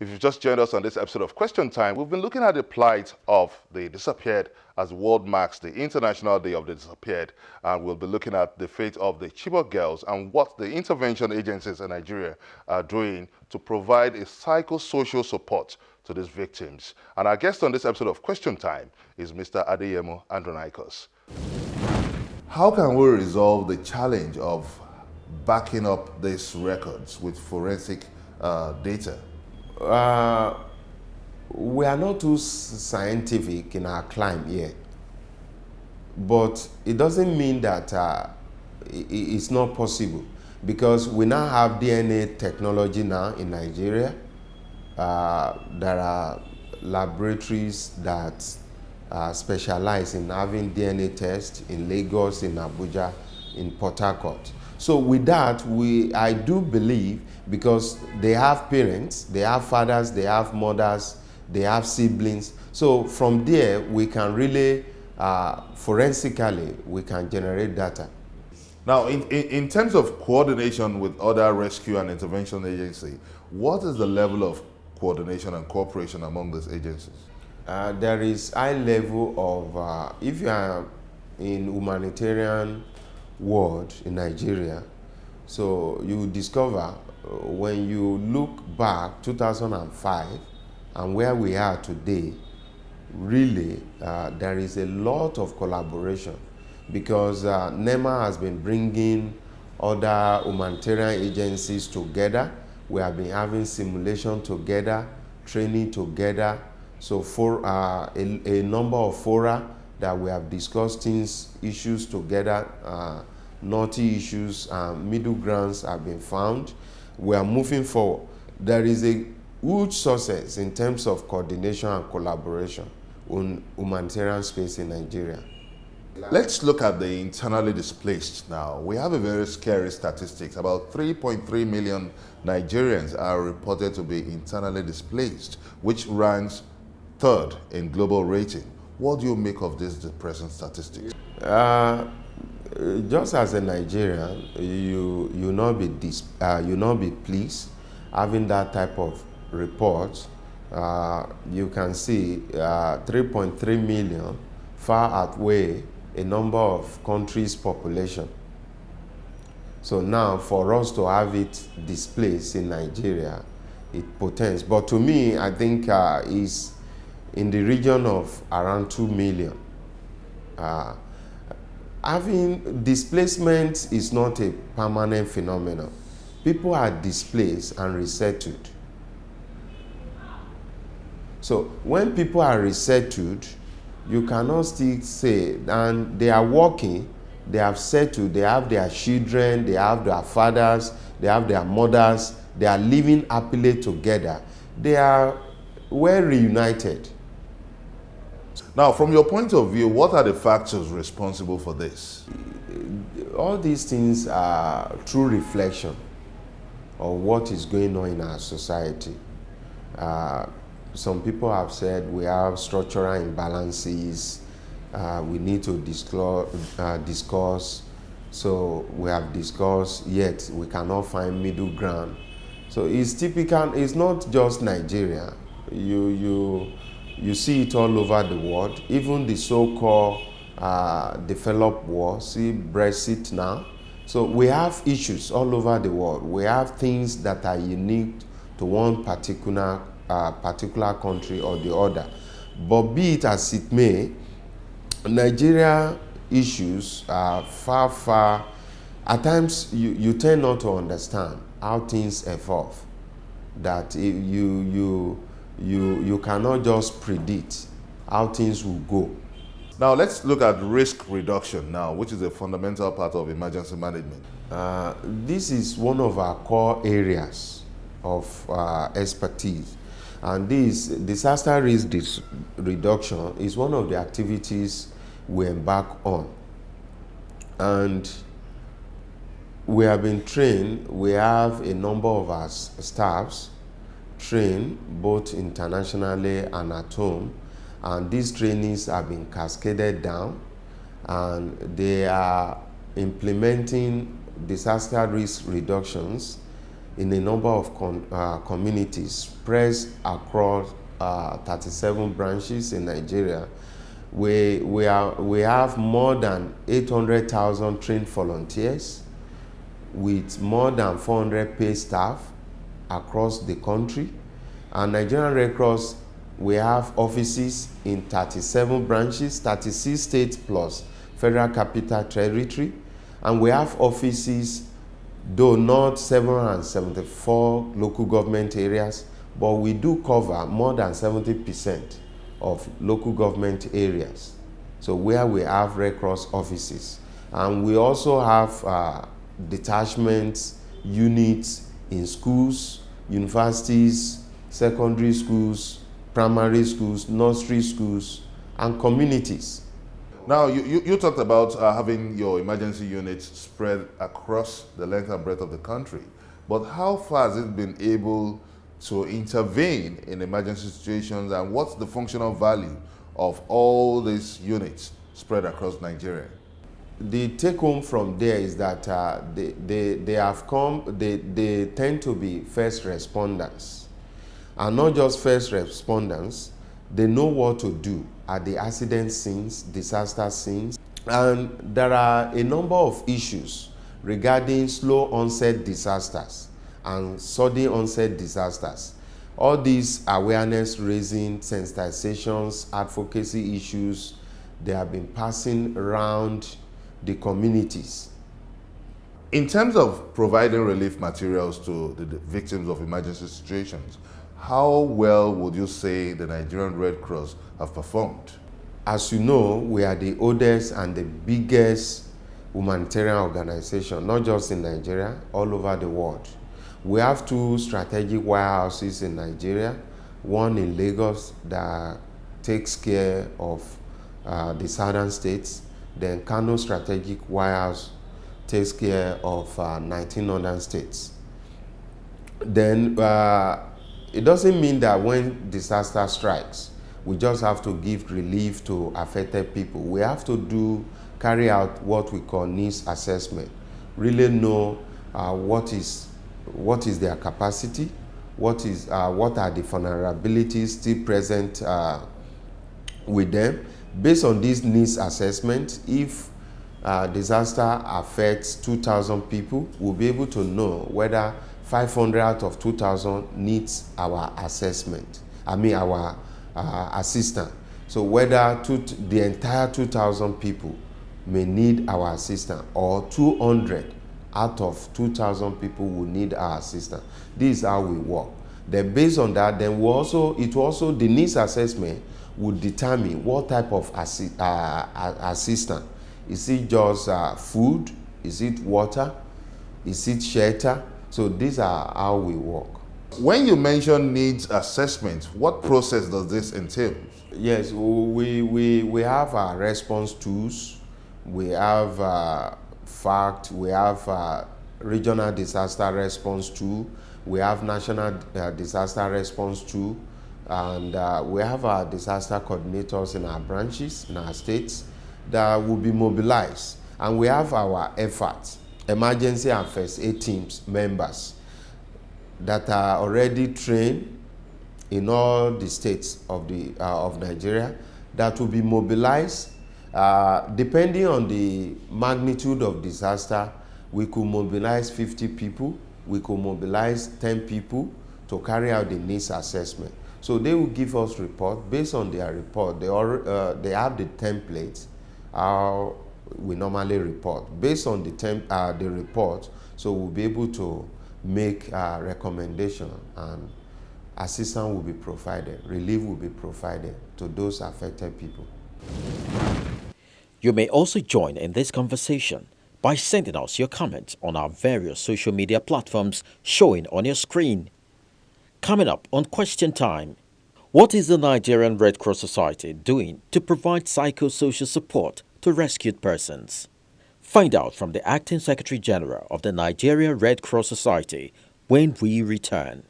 If you've just joined us on this episode of Question Time, we've been looking at the plight of the disappeared as the world marks the International Day of the Disappeared. And we'll be looking at the fate of the Chibok girls and what the intervention agencies in Nigeria are doing to provide a psychosocial support to these victims. And our guest on this episode of Question Time is Mr. Adeyemo Andrionicus. How can we resolve the challenge of backing up these records with forensic data? We are not too scientific in our climb yet, but it doesn't mean that it's not possible, because we now have DNA technology now in Nigeria. There are laboratories that specialize in having DNA tests in Lagos, in Abuja, in Port Harcourt. So with that, I do believe, because they have parents, they have fathers, they have mothers, they have siblings. So from there, we can really, forensically, we can generate data. Now, in terms of coordination with other rescue and intervention agencies, what is the level of coordination and cooperation among these agencies? There is high level of, if you are in humanitarian world in Nigeria, so you discover when you look back 2005 and where we are today, really there is a lot of collaboration, because NEMA has been bringing other humanitarian agencies together. We have been having simulation together, training together. So for a number of fora that we have discussed issues together, knotty issues, middle grounds have been found. We are moving forward. There is a huge success in terms of coordination and collaboration on humanitarian space in Nigeria. Let's look at the internally displaced now. We have a very scary statistics. About 3.3 million Nigerians are reported to be internally displaced, which ranks third in global rating. What do you make of these depressing statistics? Just as a Nigerian, you not be pleased having that type of report. You can see 3.3 million far outweigh a number of countries' population. So now, for us to have it displaced in Nigeria, it portends. But to me, I think is in the region of around 2 million. Having displacement is not a permanent phenomenon. People are displaced and resettled. So when people are resettled, you cannot still say, and they are working, they have settled, they have their children, they have their fathers, they have their mothers, they are living happily together. They are well reunited. Now, from your point of view, what are the factors responsible for this? All these things are true reflection of what is going on in our society. Some people have said we have structural imbalances, we need to discuss. So we have discussed, yet we cannot find middle ground. So it's typical, it's not just Nigeria. You see it all over the world, even the so-called developed world. See Brexit now. So we have issues all over the world. We have things that are unique to one particular country or the other. But be it as it may, Nigeria issues are far. At times, you tend not to understand how things evolve. That you cannot just predict how things will go. Now let's look at risk reduction now, which is a fundamental part of emergency management. This is one of our core areas of expertise. And this disaster risk reduction is one of the activities we embark on. And we have been trained, we have a number of our staffs trained both internationally and at home, and these trainings have been cascaded down, and they are implementing disaster risk reductions in a number of communities spread across 37 branches in Nigeria. We have more than 800,000 trained volunteers with more than 400 paid staff across the country. And Nigerian Red Cross, we have offices in 37 branches, 36 states plus Federal Capital Territory. And we have offices, though not 774 local government areas, but we do cover more than 70% of local government areas. So where we have Red Cross offices. And we also have detachments, units in schools, universities, secondary schools, primary schools, nursery schools, and communities. Now, you talked about having your emergency units spread across the length and breadth of the country, but how far has it been able to intervene in emergency situations, and what's the functional value of all these units spread across Nigeria? The take home from there is that they tend to be first responders, and not just first responders. They know what to do at the accident scenes, disaster scenes, and there are a number of issues regarding slow onset disasters and sudden onset disasters. All these awareness raising, sensitizations, advocacy issues, they have been passing around the communities. In terms of providing relief materials to the victims of emergency situations, how well would you say the Nigerian Red Cross have performed? As you know, we are the oldest and the biggest humanitarian organization, not just in Nigeria, all over the world. We have 2 strategic warehouses in Nigeria, one in Lagos that takes care of the southern states, then Kano Strategic Warehouse takes care of 19 northern states. Then it doesn't mean that when disaster strikes, we just have to give relief to affected people. We have to carry out what we call needs assessment, really know what is their capacity, what are the vulnerabilities still present with them. Based on this needs assessment, if disaster affects 2,000 people, we'll be able to know whether 500 out of 2,000 needs our assessment. Our assistance. So whether the entire 2,000 people may need our assistance, or 200 out of 2,000 people will need our assistance. This is how we work. Then based on that, then the needs assessment would determine what type of assistance. Is it just food? Is it water? Is it shelter? So these are how we work. When you mention needs assessment, what process does this entail? Yes, we have our response tools. We have FACT. We have regional disaster response tool. We have national disaster response tool. And we have our disaster coordinators in our branches, in our states, that will be mobilized. And we have our efforts, emergency and first aid teams members that are already trained in all the states of Nigeria that will be mobilized. Depending on the magnitude of disaster, we could mobilize 50 people, we could mobilize 10 people to carry out the needs assessment. So they will give us report. Based on their report, they have the templates how we normally report. Based on the report, so we'll be able to make a recommendation, and assistance will be provided, relief will be provided to those affected people. You may also join in this conversation by sending us your comments on our various social media platforms showing on your screen. Coming up on Question Time, what is the Nigerian Red Cross Society doing to provide psychosocial support to rescued persons? Find out from the Acting Secretary General of the Nigerian Red Cross Society when we return.